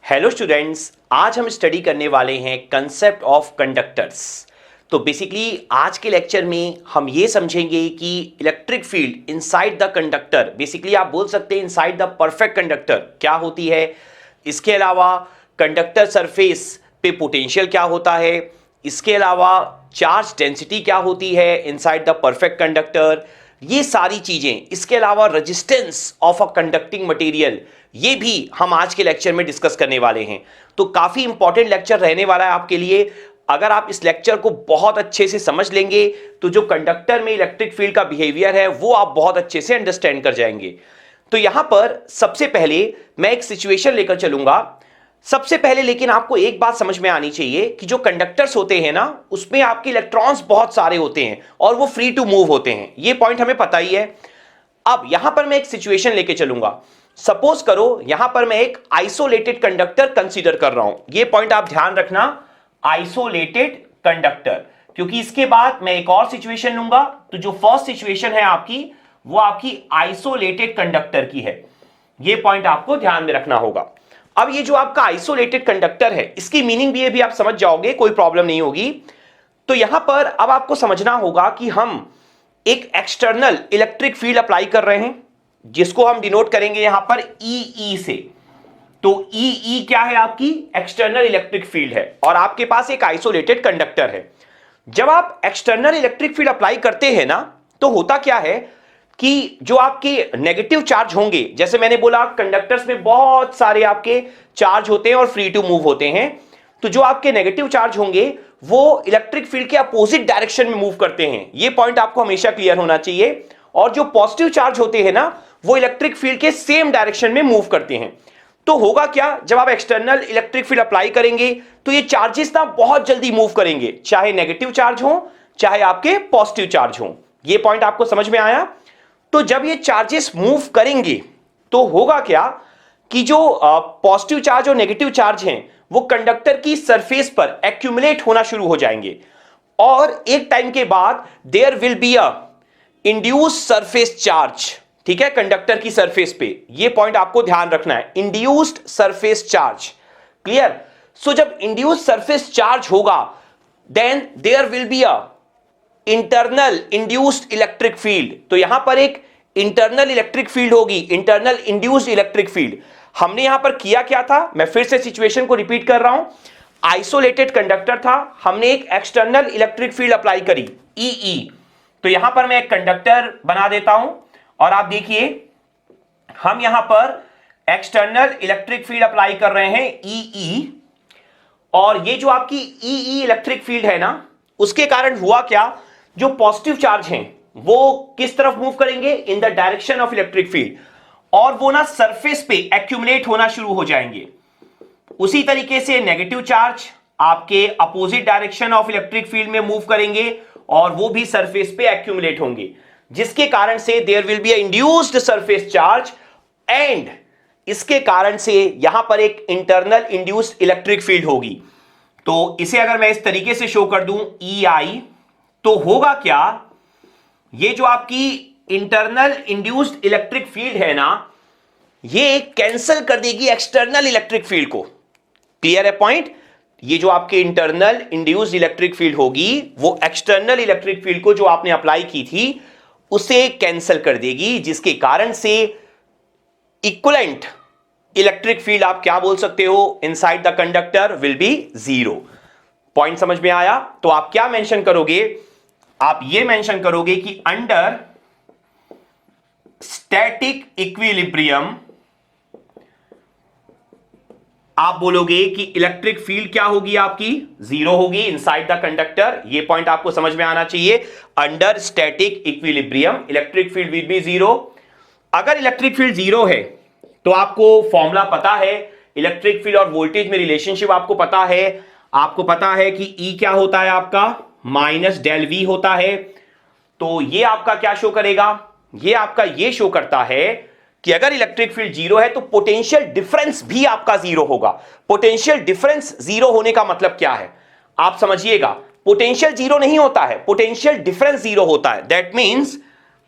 Hello students, आज हम study करने वाले हैं कंसेप्ट ऑफ कंडक्टर्स। तो बेसिकली आज के लेक्चर में हम ये समझेंगे कि electric field inside the conductor, basically आप बोल सकते हैं इनसाइड द परफेक्ट कंडक्टर क्या होती है। इसके अलावा कंडक्टर सरफेस पे पोटेंशियल क्या होता है। इसके अलावा चार्ज डेंसिटी क्या होती है इनसाइड द परफेक्ट कंडक्टर, ये सारी चीजें। इसके अलावा resistance of a conducting material, ये भी हम आज के लेक्चर में डिस्कस करने वाले हैं। तो काफी इंपॉर्टेंट लेक्चर रहने वाला है आपके लिए। अगर आप इस लेक्चर को बहुत अच्छे से समझ लेंगे तो जो कंडक्टर में इलेक्ट्रिक फील्ड का बिहेवियर है वो आप बहुत अच्छे से अंडरस्टैंड कर जाएंगे। तो यहां पर सबसे पहले मैं एक सिचुएशन लेकर चलूंगा। सबसे पहले लेकिन आपको एक बात समझ में आनी चाहिए कि जो कंडक्टर्स होते हैं ना, उसमें आपके इलेक्ट्रॉन्स बहुत सारे होते हैं और वो फ्री टू मूव होते हैं। ये पॉइंट हमें पता ही है। अब यहां पर मैं एक सिचुएशन लेके चलूंगा। सपोज करो यहां पर मैं एक आइसोलेटेड कंडक्टर कंसीडर कर रहा हूं। ये पॉइंट आप ध्यान रखना, आइसोलेटेड कंडक्टर, क्योंकि इसके बाद मैं एक और सिचुएशन लूंगा। तो जो फर्स्ट सिचुएशन है आपकी, वो आपकी आइसोलेटेड कंडक्टर की है। ये पॉइंट आपको ध्यान में रखना होगा। अब ये जो आपका आइसोलेटेड कंडक्टर है, इसकी मीनिंग भी ये भी आप समझ जाओगे, कोई प्रॉब्लम नहीं होगी। तो यहां पर अब आपको समझना होगा कि हम एक एक्सटर्नल इलेक्ट्रिक फील्ड अप्लाई कर रहे हैं, जिसको हम डिनोट करेंगे यहां पर ई से। तो ई क्या है? आपकी एक्सटर्नल इलेक्ट्रिक फील्ड है और आपके पास एक आइसोलेटेड कंडक्टर है। जब आप एक्सटर्नल इलेक्ट्रिक फील्ड अप्लाई करते हैं ना, तो होता क्या है कि जो आपके नेगेटिव चार्ज होंगे, जैसे मैंने बोला कंडक्टर्स में बहुत सारे आपके चार्ज होते हैं और फ्री टू मूव होते हैं। तो जो आपके नेगेटिव चार्ज होंगे वो इलेक्ट्रिक फील्ड के अपोजिट डायरेक्शन में मूव करते हैं। ये पॉइंट आपको हमेशा क्लियर होना चाहिए। और जो पॉजिटिव चार्ज होते हैं ना, वो इलेक्ट्रिक फील्ड के सेम डायरेक्शन में मूव करते हैं। तो होगा क्या, जब आप एक्सटर्नल इलेक्ट्रिक फील्ड अप्लाई करेंगे तो ये चार्जेस ना बहुत जल्दी मूव करेंगे, चाहे नेगेटिव चार्ज हो चाहे आपके पॉजिटिव चार्ज हो। ये पॉइंट आपको समझ में आया? तो जब ये चार्जेस मूव करेंगे तो होगा क्या कि जो पॉजिटिव चार्ज और नेगेटिव चार्ज हैं वो कंडक्टर की सरफेस पर एक्यूमुलेट होना शुरू हो जाएंगे और एक टाइम के बाद there will be a induced surface charge. ठीक है, कंडक्टर की सरफेस पे। ये पॉइंट आपको ध्यान रखना है, induced surface charge. Clear? So जब इंड्यूस्ड सरफेस चार्ज होगा then there will be a internal induced electric field. तो यहां पर एक इंटरनल इलेक्ट्रिक फील्ड होगी, इंटरनल इंड्यूस्ड इलेक्ट्रिक फील्ड। हमने यहां पर किया क्या था, मैं फिर से सिचुएशन को रिपीट कर रहा हूं। आइसोलेटेड कंडक्टर था, हमने एक एक्सटर्नल इलेक्ट्रिक फील्ड अप्लाई करी ई। तो यहां पर मैं एक कंडक्टर बना देता हूं और आप देखिए हम यहां पर एक्सटर्नल इलेक्ट्रिक फील्ड अप्लाई कर रहे हैं ई। और ये जो आपकी ई इलेक्ट्रिक फील्ड है ना, उसके कारण हुआ क्या, जो पॉजिटिव चार्ज हैं वो किस तरफ मूव करेंगे, इन the direction of electric field, और वो ना सरफेस पे एक्यूमुलेट होना शुरू हो जाएंगे। उसी तरीके से नेगेटिव चार्ज आपके opposite direction of electric field में मूव करेंगे और वो भी सरफेस पे एक्यूमुलेट होंगे, जिसके कारण से there will be a induced surface charge and इसके कारण से यहां पर एक इंटरनल इंड्यूस्ड इलेक्ट्रिक फील्ड होगी। तो इसे अगर मैं इस तरीके से शो कर दूं ई आई, तो होगा क्या, ये जो आपकी इंटरनल इंड्यूस्ड इलेक्ट्रिक फील्ड है ना, ये कैंसिल कर देगी एक्सटर्नल इलेक्ट्रिक फील्ड को। क्लियर है पॉइंट? ये जो आपके इंटरनल इंड्यूस्ड इलेक्ट्रिक फील्ड होगी वो एक्सटर्नल इलेक्ट्रिक फील्ड को जो आपने अप्लाई की थी उसे कैंसिल कर देगी, जिसके कारण से इक्विवेलेंट इलेक्ट्रिक फील्ड आप क्या बोल सकते हो, inside the conductor will be zero. Point समझ में आया? तो आप क्या मेंशन करोगे, आप ये मेंशन करोगे कि अंडर स्टैटिक इक्विलिब्रियम आप बोलोगे कि इलेक्ट्रिक फील्ड क्या होगी, आपकी जीरो होगी इनसाइड द कंडक्टर। ये पॉइंट आपको समझ में आना चाहिए। Under static equilibrium electric field will be zero. अगर इलेक्ट्रिक फील्ड जीरो है तो आपको फॉर्मूला पता है, इलेक्ट्रिक फील्ड और वोल्टेज में रिलेशनशिप आपको पता है। आपको पता है कि E क्या होता है, आपका माइनस डेल V होता है। तो ये आपका क्या शो करेगा, ये आपका ये शो करता है कि अगर इलेक्ट्रिक फील्ड जीरो है तो पोटेंशियल डिफरेंस भी आपका जीरो होगा। पोटेंशियल डिफरेंस जीरो होने का मतलब क्या है, आप समझिएगा। पोटेंशियल जीरो नहीं होता है, पोटेंशियल डिफरेंस जीरो होता है। दैट मींस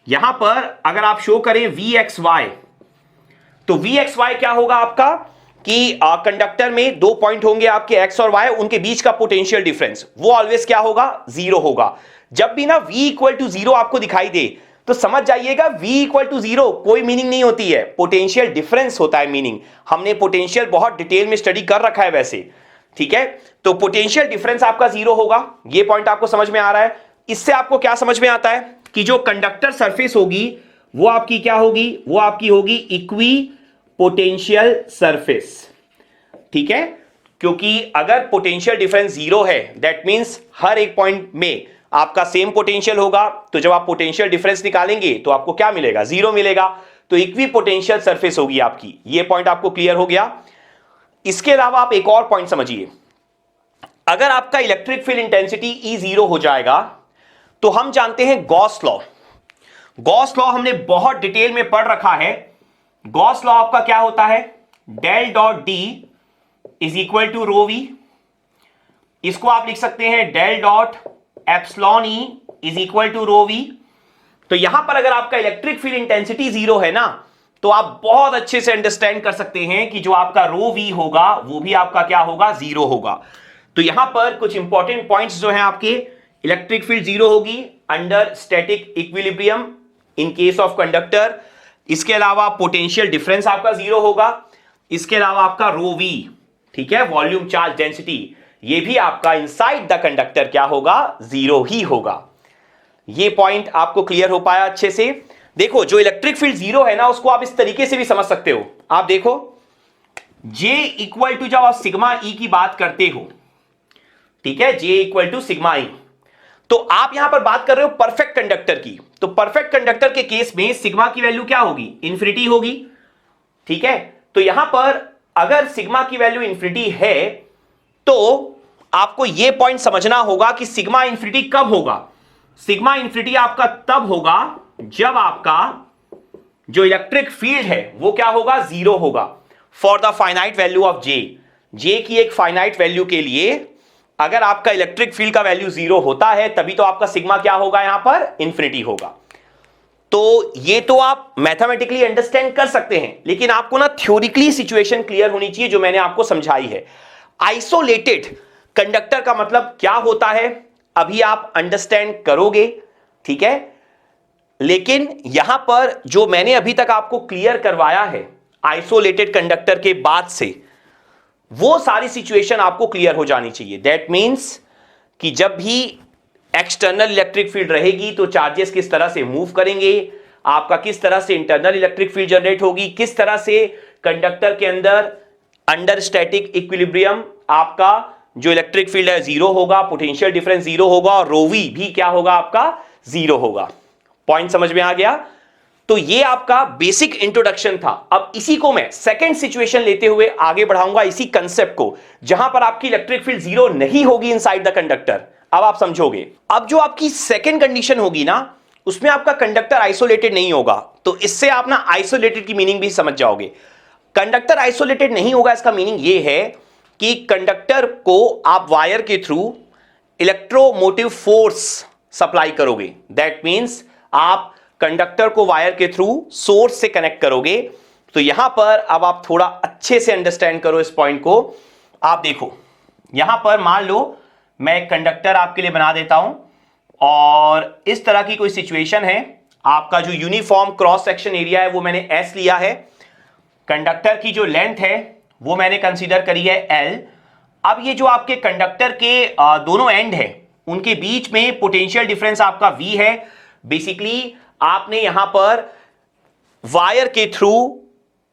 यहां पर अगर आप शो करें VXY, तो VXY क्या होगा आपका, कि कंडक्टर में दो पॉइंट होंगे आपके एक्स और वाई, उनके बीच का पोटेंशियल डिफरेंस वो ऑलवेज क्या होगा, जीरो होगा। जब भी ना v इक्वल टू जीरो आपको दिखाई दे तो समझ जाइएगा v इक्वल टू जीरो कोई मीनिंग नहीं होती है, पोटेंशियल डिफरेंस होता है मीनिंग। हमने पोटेंशियल बहुत डिटेल में स्टडी कर रखा है वैसे, ठीक है। तो पोटेंशियल डिफरेंस आपका जीरो होगा, ये पॉइंट आपको समझ में आ रहा है। इससे आपको क्या समझ में आता है कि जो कंडक्टर सरफेस होगी वो आपकी क्या होगी, वो आपकी होगी इक्वी पोटेंशियल सरफेस, ठीक है। क्योंकि अगर पोटेंशियल डिफरेंस जीरो है दैट मींस हर एक पॉइंट में आपका सेम पोटेंशियल होगा, तो जब आप पोटेंशियल डिफरेंस निकालेंगे तो आपको क्या मिलेगा, जीरो मिलेगा। तो इक्वी पोटेंशियल सरफेस होगी आपकी, ये पॉइंट आपको क्लियर हो गया। इसके अलावा आप एक और पॉइंट समझिए, अगर आपका electric field intensity E zero हो जाएगा तो हम जानते हैं गॉस लॉ। गॉस लॉ हमने बहुत डिटेल में पढ़ रखा है। गॉस लॉ आपका क्या होता है, del dot D is equal to rho V. इसको आप लिख सकते हैं del dot epsilon E is equal to rho V. तो यहां पर अगर आपका इलेक्ट्रिक फील्ड इंटेंसिटी जीरो है ना, तो आप बहुत अच्छे से अंडरस्टैंड कर सकते हैं कि जो आपका रो वी होगा वो भी आपका क्या होगा, जीरो होगा। तो यहां पर कुछ इंपॉर्टेंट पॉइंट्स जो हैं आपके, इलेक्ट्रिक फील्ड जीरो होगी under static equilibrium in case of conductor. इसके अलावा पोटेंशियल डिफरेंस आपका जीरो होगा। इसके अलावा आपका रो वी, ठीक है, वॉल्यूम चार्ज डेंसिटी, ये भी आपका इनसाइड द कंडक्टर क्या होगा, जीरो ही होगा। ये पॉइंट आपको क्लियर हो पाया अच्छे से। देखो जो इलेक्ट्रिक फील्ड जीरो है ना, उसको आप इस तरीके से भी समझ सकते हो। आप देखो J इक्वल टू, जब आप सिग्मा ई की बात करते हो, ठीक है, J equal to sigma E, तो आप यहां पर बात कर रहे हो परफेक्ट कंडक्टर की। तो परफेक्ट कंडक्टर के केस में सिग्मा की वैल्यू क्या होगी, इंफिनिटी होगी, ठीक है। तो यहां पर अगर सिग्मा की वैल्यू इंफिनिटी है तो आपको यह पॉइंट समझना होगा कि सिग्मा इंफिनिटी कब होगा। सिग्मा इंफिनिटी आपका तब होगा जब आपका जो इलेक्ट्रिक फील्ड है वो क्या होगा, जीरो होगा for the finite value of J. J की एक फाइनाइट वैल्यू के लिए अगर आपका इलेक्ट्रिक फील्ड का वैल्यू जीरो होता है तभी तो आपका सिग्मा क्या होगा, यहां पर इंफिनिटी होगा। तो ये तो आप मैथमेटिकली अंडरस्टैंड कर सकते हैं, लेकिन आपको ना थ्योरिकली सिचुएशन क्लियर होनी चाहिए जो मैंने आपको समझाई है। आइसोलेटेड कंडक्टर का मतलब क्या होता है अभी आप अंडरस्टैंड करोगे, ठीक है। लेकिन यहां पर जो मैंने अभी तक आपको क्लियर करवाया है आइसोलेटेड कंडक्टर के बाद से, वो सारी सिचुएशन आपको क्लियर हो जानी चाहिए। दैट मींस कि जब भी एक्सटर्नल इलेक्ट्रिक फील्ड रहेगी तो चार्जेस किस तरह से मूव करेंगे, आपका किस तरह से इंटरनल इलेक्ट्रिक फील्ड जनरेट होगी, किस तरह से कंडक्टर के अंदर अंडर स्टैटिक इक्विलिब्रियम आपका जो इलेक्ट्रिक फील्ड है जीरो होगा, पोटेंशियल डिफरेंस जीरो होगा और रोवी भी क्या होगा, आपका जीरो होगा। पॉइंट समझ में आ गया। तो ये आपका बेसिक इंट्रोडक्शन था। अब इसी को मैं सेकंड सिचुएशन लेते हुए आगे बढ़ाऊंगा, इसी कंसेप्ट को, जहां पर आपकी इलेक्ट्रिक फील्ड जीरो नहीं होगी इनसाइड द कंडक्टर। अब आप समझोगे। अब जो आपकी सेकंड कंडीशन होगी ना, उसमें आपका कंडक्टर आइसोलेटेड नहीं होगा। तो इससे आप ना आइसोलेटेड की मीनिंग भी समझ जाओगे। कंडक्टर आइसोलेटेड नहीं होगा, इसका मीनिंग ये है कि कंडक्टर को आप वायर के थ्रू इलेक्ट्रोमोटिव फोर्स सप्लाई करोगे। दैट मींस आप कंडक्टर को वायर के थ्रू सोर्स से कनेक्ट करोगे। तो यहां पर अब आप थोड़ा अच्छे से अंडरस्टैंड करो इस पॉइंट को। आप देखो यहां पर मान लो मैं एक कंडक्टर आपके लिए बना देता हूं और इस तरह की कोई सिचुएशन है। आपका जो यूनिफॉर्म क्रॉस सेक्शन एरिया है वो मैंने S लिया है। कंडक्टर की जो लेंथ है वो मैंने कंसीडर करी है L। अब ये जो आपके कंडक्टर के दोनों एंड है उनके बीच में पोटेंशियल डिफरेंस आपका V है। बेसिकली आपने यहां पर वायर के थ्रू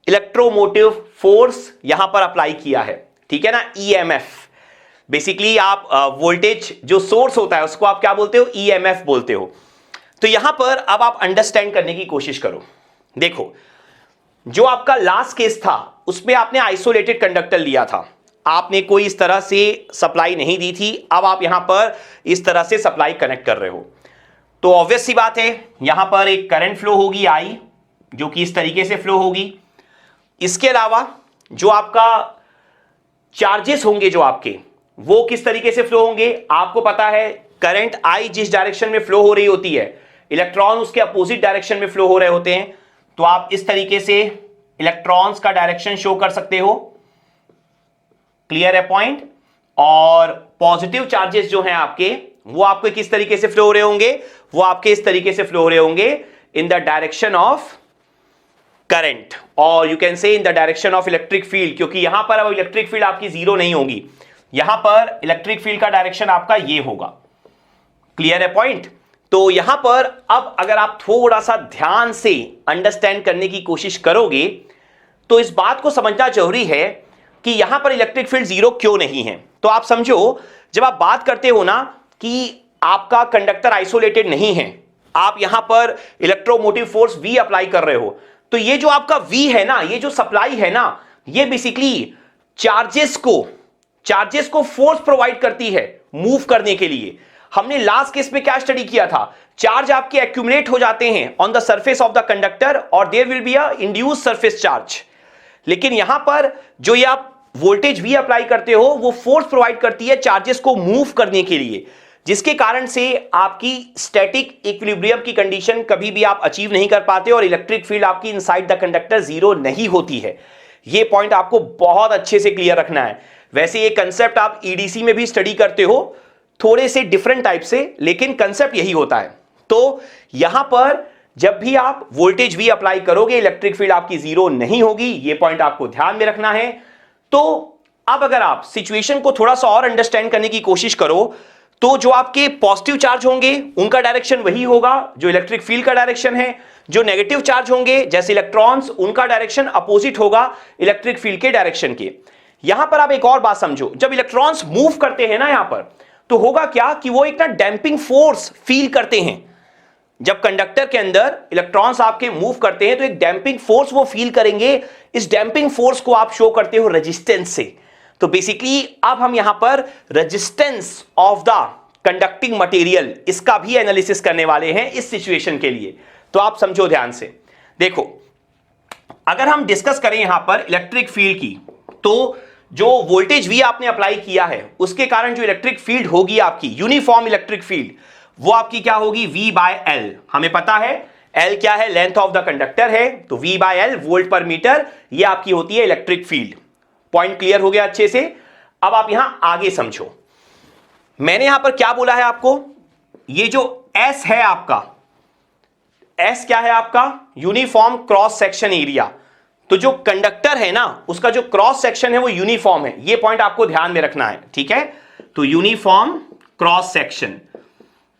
इलेक्ट्रोमोटिव फोर्स यहां पर अप्लाई किया है, ठीक है ना, EMF। बेसिकली आप वोल्टेज जो सोर्स होता है उसको आप क्या बोलते हो, EMF बोलते हो। तो यहां पर अब आप अंडरस्टैंड करने की कोशिश करो। देखो जो आपका लास्ट केस था उसमें आपने आइसोलेटेड कंडक्टर लिया था, आपने कोई इस तरह से सप्लाई नहीं दी थी। अब आप यहां पर इस तरह से सप्लाई कनेक्ट कर रहे हो, तो ऑब्वियस सी बात है यहां पर एक करंट फ्लो होगी I, जो कि इस तरीके से फ्लो होगी। इसके अलावा जो आपका चार्जेस होंगे जो आपके, वो किस तरीके से फ्लो होंगे। आपको पता है करंट I जिस डायरेक्शन में फ्लो हो रही होती है, इलेक्ट्रॉन उसके अपोजिट डायरेक्शन में फ्लो हो रहे होते हैं। तो आप इस तरीके से इलेक्ट्रॉन्स का डायरेक्शन शो कर सकते हो। क्लियर है पॉइंट। और पॉजिटिव चार्जेस जो हैं आपके, वो आपके किस तरीके से फ्लो हो रहे होंगे, वो आपके इस तरीके से फ्लो हो रहे होंगे in the direction of current, और you can say in the direction of electric field, क्योंकि यहां पर अब इलेक्ट्रिक फील्ड आपकी जीरो नहीं होगी, यहां पर इलेक्ट्रिक फील्ड का डायरेक्शन आपका ये होगा। क्लियर है पॉइंट। तो यहां पर अब अगर आप थोड़ा सा ध्यान से अंडरस्टैंड करने की कोशिश करोगे तो इस बात को समझना जरूरी है कि यहां पर इलेक्ट्रिक फील्ड जीरो क्यों नहीं है। तो आप समझो, जब आप बात करते हो ना कि आपका कंडक्टर आइसोलेटेड नहीं है, आप यहां पर इलेक्ट्रोमोटिव फोर्स V अप्लाई कर रहे हो, तो ये जो आपका V है ना, ये जो सप्लाई है ना, ये बेसिकली चार्जेस को फोर्स प्रोवाइड करती है मूव करने के लिए। हमने लास्ट केस में क्या स्टडी किया था, चार्ज आपके एक्यूमुलेट हो जाते हैं on the surface of the conductor और there will be a induced surface charge. लेकिन यहां पर जो ये आप वोल्टेज V अप्लाई करते हो, वो फोर्स प्रोवाइड करती है चार्जेस को मूव करने के लिए, जिसके कारण से आपकी स्टैटिक इक्विलिब्रियम की कंडीशन कभी भी आप अचीव नहीं कर पाते और इलेक्ट्रिक फील्ड आपकी इनसाइड द कंडक्टर जीरो नहीं होती है। ये पॉइंट आपको बहुत अच्छे से क्लियर रखना है। वैसे ये कंसेप्ट आप EDC में भी स्टडी करते हो, थोड़े से डिफरेंट टाइप से, लेकिन कंसेप्ट यही होता है। तो यहां पर जब भी आप वोल्टेज V अप्लाई करोगे, इलेक्ट्रिक फील्ड आपकी जीरो नहीं होगी, ये पॉइंट आपको ध्यान में रखना है। तो अब अगर आप सिचुएशन को थोड़ा सा और अंडरस्टैंड करने की कोशिश करो, तो जो आपके पॉजिटिव चार्ज होंगे उनका डायरेक्शन वही होगा जो इलेक्ट्रिक फील्ड का डायरेक्शन है, जो नेगेटिव चार्ज होंगे जैसे इलेक्ट्रॉन्स, उनका डायरेक्शन अपोजिट होगा इलेक्ट्रिक फील्ड के डायरेक्शन के। यहां पर आप एक और बात समझो, जब इलेक्ट्रॉन्स मूव करते हैं ना यहां पर, तो होगा क्या कि वो एक ना डैंपिंग फोर्स फील करते हैं। जब कंडक्टर के अंदर इलेक्ट्रॉन्स आपके मूव करते हैं तो एक डैंपिंग फोर्स वो फील करेंगे। इस डैंपिंग फोर्स को आप शो करते हो रेजिस्टेंस से। तो बेसिकली अब हम यहां पर resistance of the conducting material, इसका भी एनालिसिस करने वाले हैं इस सिचुएशन के लिए। तो आप समझो ध्यान से, देखो अगर हम डिस्कस करें यहां पर इलेक्ट्रिक फील्ड की, तो जो वोल्टेज V आपने अप्लाई किया है उसके कारण जो इलेक्ट्रिक फील्ड होगी आपकी, यूनिफॉर्म इलेक्ट्रिक फील्ड, वो आपकी क्या होगी, V/L। हमें पता है L क्या है, लेंथ ऑफ द कंडक्टर है, तो V/L वोल्ट पर मीटर, ये आपकी होती है इलेक्ट्रिक फील्ड। पॉइंट क्लियर हो गया अच्छे से। अब आप यहां आगे समझो, मैंने यहां पर क्या बोला है आपको, ये जो S है आपका, S क्या है आपका, यूनिफॉर्म क्रॉस सेक्शन एरिया। तो जो कंडक्टर है ना, उसका जो क्रॉस सेक्शन है वो यूनिफॉर्म है, ये पॉइंट आपको ध्यान में रखना है, ठीक है। तो यूनिफॉर्म क्रॉस सेक्शन,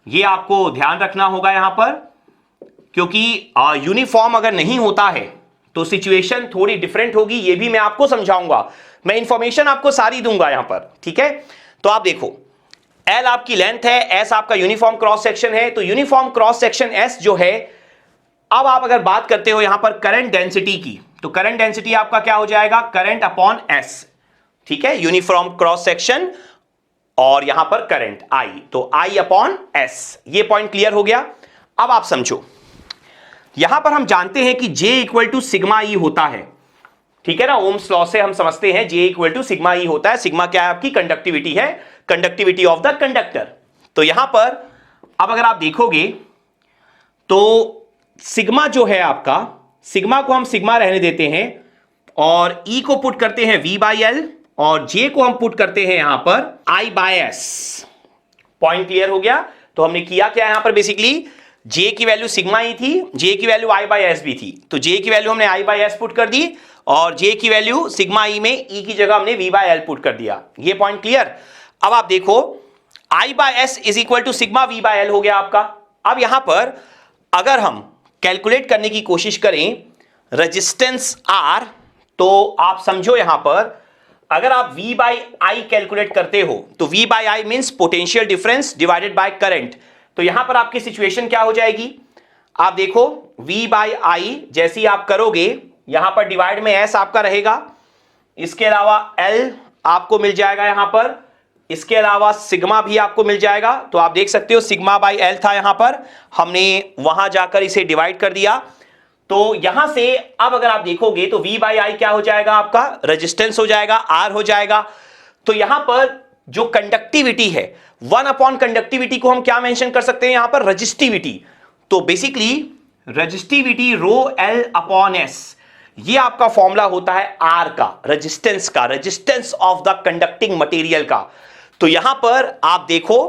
ये आपको ध्यान रखना होगा यहां पर, क्योंकि यूनिफॉर्म अगर नहीं होता है तो सिचुएशन थोड़ी डिफरेंट होगी। ये भी मैं आपको समझाऊंगा, मैं इंफॉर्मेशन आपको सारी दूंगा यहां पर, ठीक है। तो आप देखो, L आपकी लेंथ है, S आपका यूनिफॉर्म क्रॉस सेक्शन है, तो यूनिफॉर्म क्रॉस सेक्शन S जो है, अब आप अगर बात करते हो यहां पर करंट डेंसिटी की, तो करंट डेंसिटी आपका क्या हो जाएगा, करंट अपॉन S, ठीक है, यूनिफॉर्म क्रॉस सेक्शन और यहां पर करंट I, तो I अपॉन S। ये पॉइंट क्लियर हो गया। अब आप समझो, यहां पर हम जानते हैं कि J equal to sigma E होता है, ठीक है ना, ओम्स लॉ से हम समझते हैं J equal to sigma E होता है। सिग्मा क्या है आपकी, कंडक्टिविटी है, कंडक्टिविटी ऑफ द कंडक्टर। तो यहां पर अब अगर आप देखोगे तो सिग्मा जो है आपका, सिग्मा को हम सिग्मा रहने देते हैं और E को पुट करते हैं V/L और J को हम पुट करते हैं यहां पर I/S। पॉइंट क्लियर हो गया। तो हमने किया क्या यहां पर, बेसिकली J की वैल्यू सिग्मा E थी, J की वैल्यू I/S भी थी, तो J की वैल्यू हमने I/S पुट कर दी और J की वैल्यू सिग्मा E में E की जगह हमने V/L पुट कर दिया। ये पॉइंट क्लियर। अब आप देखो, I/S is equal to sigma V/L हो गया आपका। अब यहां पर अगर हम कैलकुलेट करने की कोशिश करें रेजिस्टेंस R, तो आप समझो यहां पर अगर आप V/I कैलकुलेट करते हो तो V/I means potential difference divided by current. तो यहां पर आपकी सिचुएशन क्या हो जाएगी, आप देखो V/I जैसी आप करोगे, यहां पर डिवाइड में S आपका रहेगा, इसके अलावा L आपको मिल जाएगा यहां पर, इसके अलावा सिग्मा भी आपको मिल जाएगा। तो आप देख सकते हो सिग्मा बाई L था यहां पर, हमने वहां जाकर इसे डिवाइड कर दिया। तो यहां से अब अगर आप देखोगे तो V/I क्या हो जाएगा आपका, रेजिस्टेंस हो जाएगा, R हो जाएगा। तो यहां पर जो कंडक्टिविटी है, 1 अपॉन कंडक्टिविटी को हम क्या मेंशन कर सकते हैं यहां पर, रजिस्टिविटी। तो basically resistivity rho L upon S, ये आपका फॉर्मूला होता है आर का, resistance of the conducting material का। तो यहां पर आप देखो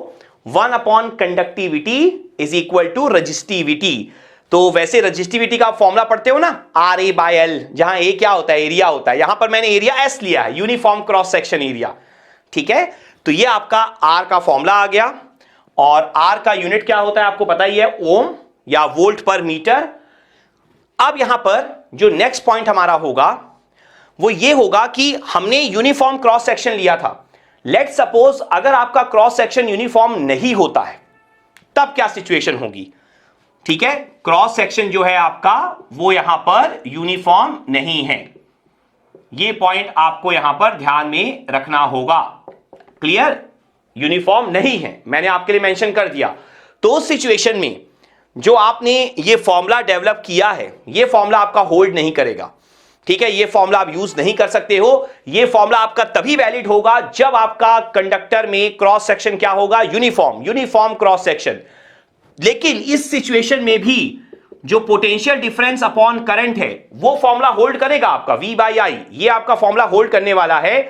1 upon conductivity is equal to resistivity. तो वैसे रजिस्टिविटी का फॉर्मूला पढ़ते हो ना, आर ए बाय एल, जहां ए क्या होता है, एरिया होता है। यहां पर मैंने एरिया एस लिया है, यूनिफॉर्म क्रॉस सेक्शन एरिया, ठीक है। तो ये आपका आर का फॉर्मूला आ गया, और आर का यूनिट क्या होता है आपको पता ही है, ओम या वोल्ट पर मीटर। अब यहां पर जो नेक्स्ट पॉइंट हमारा होगा वो ये होगा कि हमने यूनिफॉर्म क्रॉस सेक्शन लिया था। लेट्स सपोज अगर आपका क्रॉस सेक्शन यूनिफॉर्म नहीं होता है, तब क्या सिचुएशन होगी, ठीक है। क्रॉस सेक्शन जो है आपका वो यहां पर यूनिफॉर्म नहीं है, ये पॉइंट आपको यहां पर ध्यान में रखना होगा। क्लियर, यूनिफॉर्म नहीं है, मैंने आपके लिए मेंशन कर दिया। तो उस सिचुएशन में जो आपने ये फॉर्मूला डेवलप किया है, ये फॉर्मूला आपका होल्ड नहीं करेगा, ठीक है। ये फॉर्मूला आप यूज नहीं कर सकते हो। ये फॉर्मूला आपका तभी वैलिड होगा जब आपका कंडक्टर में क्रॉस सेक्शन क्या होगा, यूनिफॉर्म क्रॉस सेक्शन। लेकिन इस सिचुएशन में भी जो पोटेंशियल डिफरेंस अपॉन करंट है वो फॉर्मूला होल्ड करेगा आपका, V बाई आई, ये आपका फॉर्मूला होल्ड करने वाला है।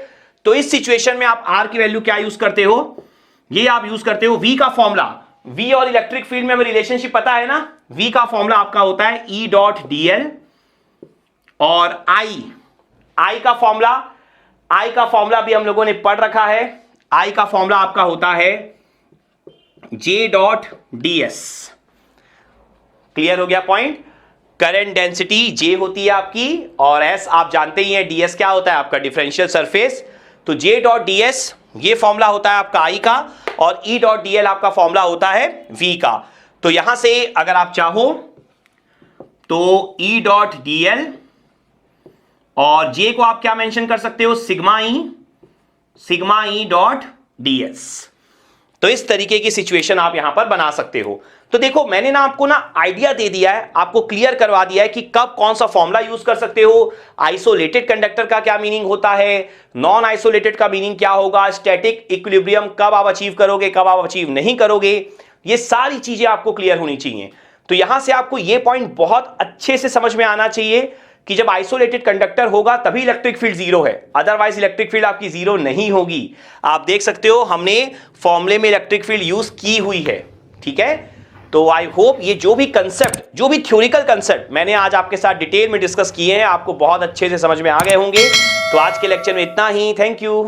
तो इस सिचुएशन में आप R की वैल्यू क्या यूज करते हो, ये आप यूज करते हो V का फॉर्मूला। V और इलेक्ट्रिक फील्ड में हमें रिलेशनशिप पता है ना, V का फॉर्मूला आपका होता है E डॉट dl, और I का फॉर्मूला भी हम लोगों ने पढ़ रखा है। I का फॉर्मूला आपका होता है J डॉट ds। क्लियर हो गया पॉइंट। करंट डेंसिटी J होती है आपकी, और S आप जानते ही हैं, ds क्या होता है आपका, डिफरेंशियल सरफेस। तो J डॉट ds ये फॉर्मूला होता है आपका I का, और E डॉट dl आपका फॉर्मूला होता है V का। तो यहां से अगर आप चाहो तो E डॉट dl और J को आप क्या मेंशन कर सकते हो, सिग्मा ई डॉट ds। तो इस तरीके की सिचुएशन आप यहां पर बना सकते हो। तो देखो मैंने ना आपको ना आइडिया दे दिया है, आपको क्लियर करवा दिया है कि कब कौन सा फॉर्मूला यूज कर सकते हो, आइसोलेटेड कंडक्टर का क्या मीनिंग होता है, नॉन आइसोलेटेड का मीनिंग क्या होगा, स्टैटिक इक्विलिब्रियम कब आप अचीव करोगे, कब आप अचीव नहीं करोगे, ये सारी चीजें आपको क्लियर होनी चाहिए। तो यहां से आपको ये पॉइंट बहुत अच्छे से समझ में आना चाहिए कि जब आइसोलेटेड कंडक्टर होगा तभी इलेक्ट्रिक फील्ड जीरो है, अदरवाइज इलेक्ट्रिक फील्ड आपकी जीरो नहीं होगी। आप देख सकते हो हमने फॉर्मूले में इलेक्ट्रिक फील्ड यूज की हुई है, ठीक है। तो आई होप ये जो भी कंसेप्ट, जो भी थ्योरिकल कंसेप्ट मैंने आज आपके साथ डिटेल में डिस्कस किए हैं, आपको बहुत अच्छे से समझ में आ गए होंगे। तो आज के लेक्चर में इतना ही, थैंक यू।